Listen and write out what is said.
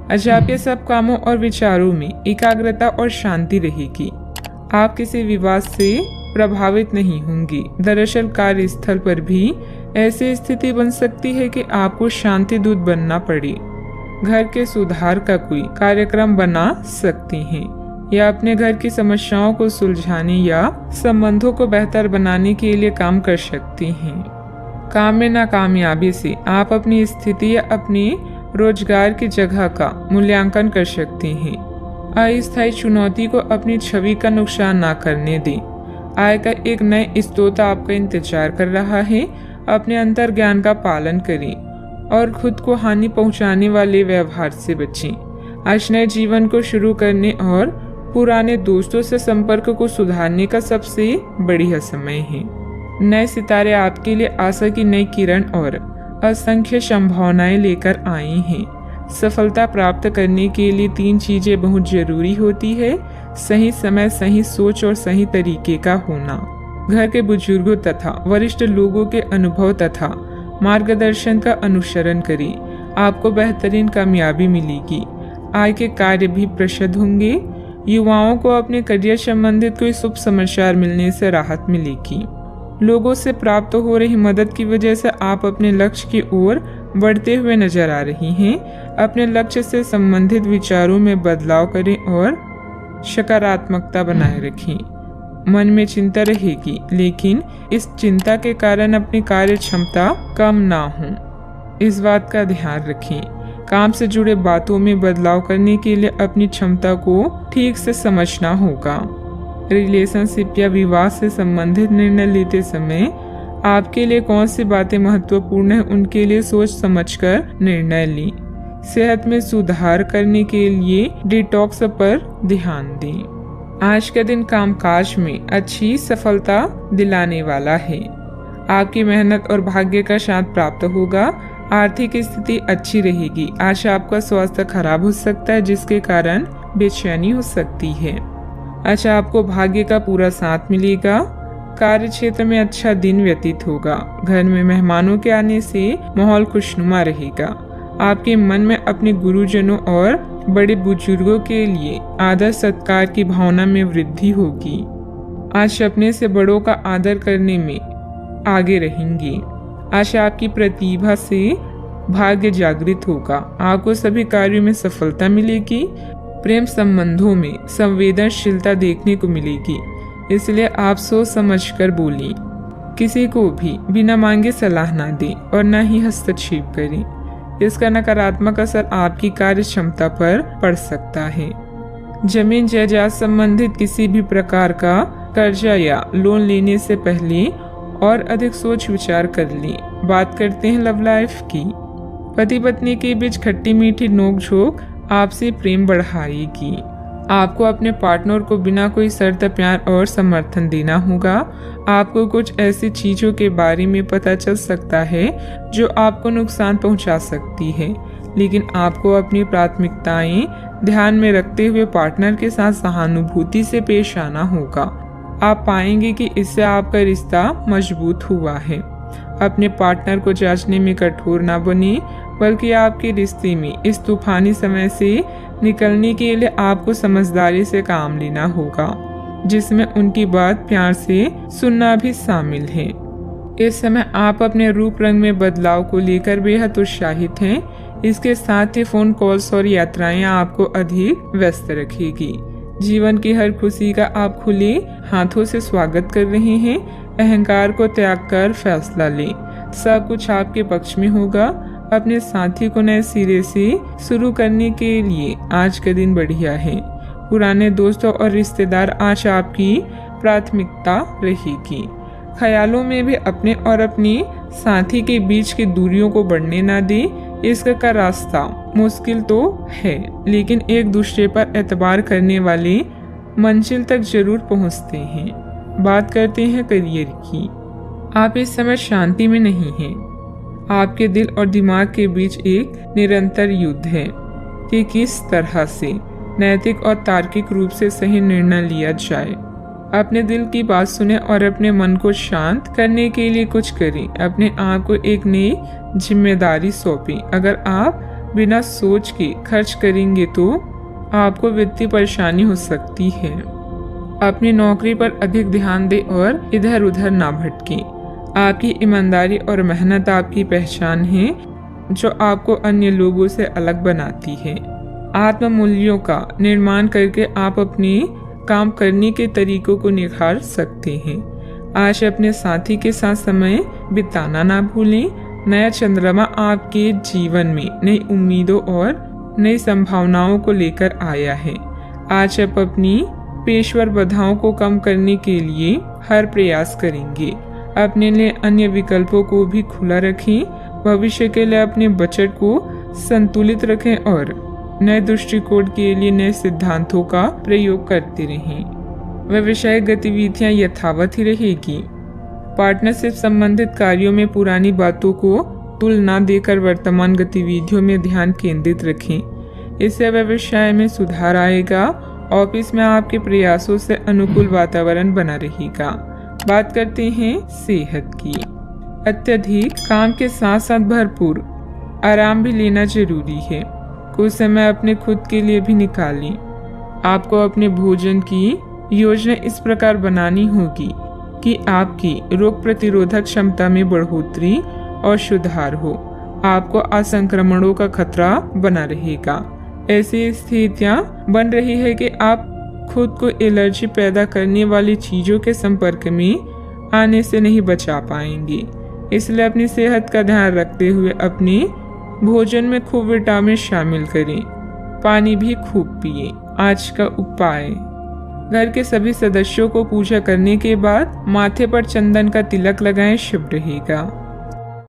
अच्छा, आपके सब कामों और विचारों में एकाग्रता और शांति रहेगी। आप किसी विवाद से प्रभावित नहीं होंगी। दरअसल कार्यस्थल पर भी ऐसी स्थिति बन सकती है कि आपको शांति दूत बनना पड़े। घर के सुधार का कोई कार्यक्रम बना सकती हैं या अपने घर की समस्याओं को सुलझाने या संबंधों को बेहतर बनाने के लिए काम कर सकती हैं। काम में नाकामयाबी से आप अपनी स्थिति या अपनी रोजगार की जगह का मूल्यांकन कर सकते हैं। अस्थायी चुनौती को अपनी छवि का नुकसान ना करने दें। आय का एक नए स्रोत आपका इंतजार कर रहा है। अपने अंतर ज्ञान का पालन करें और खुद को हानि पहुंचाने वाले व्यवहार से बचें। आज नए जीवन को शुरू करने और पुराने दोस्तों से संपर्क को सुधारने का सबसे बढ़िया समय है। नए सितारे आपके लिए आशा की नई किरण और असंख्य संभावनाएं लेकर आए हैं। सफलता प्राप्त करने के लिए 3 चीजें बहुत जरूरी होती है: सही समय, सही सोच और सही तरीके का होना। घर के बुजुर्गों तथा वरिष्ठ लोगों के अनुभव तथा मार्गदर्शन का अनुसरण करें। आपको बेहतरीन कामयाबी मिलेगी। आय के कार्य भी प्रशस्त होंगे। युवाओं को अपने करियर संबंधित कोई शुभ समाचार मिलने से राहत मिलेगी। लोगों से प्राप्त हो रही मदद की वजह से आप अपने लक्ष्य की ओर बढ़ते हुए नजर आ रही हैं। अपने लक्ष्य से संबंधित विचारों में बदलाव करें और सकारात्मकता बनाए रखें। मन में चिंता रहेगी, लेकिन इस चिंता के कारण अपनी कार्य क्षमता कम ना हो, इस बात का ध्यान रखें। काम से जुड़े बातों में बदलाव करने के लिए अपनी क्षमता को ठीक से समझना होगा। रिलेशनशिप या विवाह से संबंधित निर्णय लेते समय आपके लिए कौन सी बातें महत्वपूर्ण है, उनके लिए सोच समझकर निर्णय लें। सेहत में सुधार करने के लिए डिटॉक्स पर ध्यान दें। आज का दिन कामकाज में अच्छी सफलता दिलाने वाला है। आपकी मेहनत और भाग्य का साथ प्राप्त होगा। आर्थिक स्थिति अच्छी रहेगी। आज आपका स्वास्थ्य खराब हो सकता है, जिसके कारण बेचैनी हो सकती है। अच्छा, आपको भाग्य का पूरा साथ मिलेगा। कार्य क्षेत्र में अच्छा दिन व्यतीत होगा। घर में मेहमानों के आने से माहौल खुशनुमा रहेगा। आपके मन में अपने गुरुजनों और बड़े बुजुर्गों के लिए आदर सत्कार की भावना में वृद्धि होगी। आज अपने से बड़ों का आदर करने में आगे रहेंगे। आज आपकी प्रतिभा से भाग्य जागृत होगा। आपको सभी कार्यों में सफलता मिलेगी। प्रेम संबंधों में संवेदनशीलता देखने को मिलेगी, इसलिए आप सोच समझकर बोलें। किसी को भी बिना मांगे सलाह ना दें और न ही हस्तक्षेप करें। इसका नकारात्मक असर आपकी कार्य क्षमता पर पड़ सकता है। जमीन जायदाद संबंधित किसी भी प्रकार का कर्जा या लोन लेने से पहले और अधिक सोच विचार कर लें। बात करते हैं लव लाइफ की। पति पत्नी के बीच खट्टी मीठी नोकझोंक आपसे प्रेम बढ़ाएगी। आपको अपने पार्टनर को बिना कोई शर्त प्यार और समर्थन देना होगा। आपको कुछ ऐसी चीजों के बारे में पता चल सकता है जो आपको नुकसान पहुंचा सकती है, लेकिन आपको अपनी प्राथमिकताएं ध्यान में रखते हुए पार्टनर के साथ सहानुभूति से पेश आना होगा। आप पाएंगे कि इससे आपका रिश्ता मजबूत हुआ है। अपने पार्टनर को जांचने में कठोर ना बने, बल्कि आपके रिश्ते में इस तूफानी समय से निकलने के लिए आपको समझदारी से काम लेना होगा, जिसमें उनकी बात प्यार से सुनना भी शामिल है। इस समय आप अपने रूप रंग में बदलाव को लेकर बेहद उत्साहित हैं। इसके साथ ही फोन कॉल्स और यात्राएं आपको अधिक व्यस्त रखेगी। जीवन की हर खुशी का आप खुले हाथों से स्वागत कर रहे हैं। अहंकार को त्याग कर फैसला लें। सब कुछ आपके पक्ष में होगा। अपने साथी को नए सिरे से शुरू करने के लिए आज का दिन बढ़िया है। पुराने दोस्तों और रिश्तेदार आज आपकी प्राथमिकता रहेगी। ख्यालों में भी अपने और अपने साथी के बीच की दूरियों को बढ़ने ना दें। इसका रास्ता मुश्किल तो है, लेकिन एक दूसरे पर एतबार करने वाले मंजिल तक जरूर पहुंचते हैं। बात करते हैं करियर की। आप इस समय शांति में नहीं हैं। आपके दिल और दिमाग के बीच एक निरंतर युद्ध है कि किस तरह से नैतिक और तार्किक रूप से सही निर्णय लिया जाए। अपने दिल की बात सुने और अपने मन को शांत करने के लिए कुछ करें। अपने आप को एक नई जिम्मेदारी सौंपें। अगर आप बिना सोच के खर्च करेंगे तो आपको वित्तीय परेशानी हो सकती है। अपनी नौकरी पर अधिक ध्यान दें और इधर उधर ना भटकें। आपकी ईमानदारी और मेहनत आपकी पहचान है, जो आपको अन्य लोगों से अलग बनाती है। आत्म मूल्यों का निर्माण करके आप अपने काम करने के तरीकों को निखार सकते हैं। आज अपने साथी के साथ समय बिताना ना भूलें। नया चंद्रमा आपके जीवन में नई उम्मीदों और नई संभावनाओं को लेकर आया है। आज आप अपनी पेशेवर बाधाओं को कम करने के लिए हर प्रयास करेंगे। अपने लिए अन्य विकल्पों को भी खुला रखें। भविष्य के लिए अपने बजट को संतुलित रखें और नए दृष्टिकोण के लिए नए सिद्धांतों का प्रयोग करते रहें। व्यवसायिक गतिविधियां यथावत ही रहेगी। पार्टनरशिप संबंधित कार्यों में पुरानी बातों को तुलना देकर वर्तमान गतिविधियों में ध्यान केंद्रित रखें। इससे व्यवसाय में सुधार आएगा। ऑफिस में आपके प्रयासों से अनुकूल वातावरण बना रहेगा। बात करते हैं सेहत की। अत्यधिक काम के साथ साथ भरपूर आराम भी लेना जरूरी है। कुछ समय अपने खुद के लिए भी निकालें। आपको अपने भोजन की योजना इस प्रकार बनानी होगी कि आपकी रोग प्रतिरोधक क्षमता में बढ़ोतरी और सुधार हो। आपको असंक्रमणों का खतरा बना रहेगा। ऐसी स्थितियां बन रही है कि आप खुद को एलर्जी पैदा करने वाली चीजों के संपर्क में आने से नहीं बचा पाएंगे। इसलिए अपनी सेहत का ध्यान रखते हुए अपने भोजन में खूब विटामिन शामिल करें। पानी भी खूब पिए। आज का उपाय: घर के सभी सदस्यों को पूजा करने के बाद माथे पर चंदन का तिलक लगाएं, शुभ रहेगा।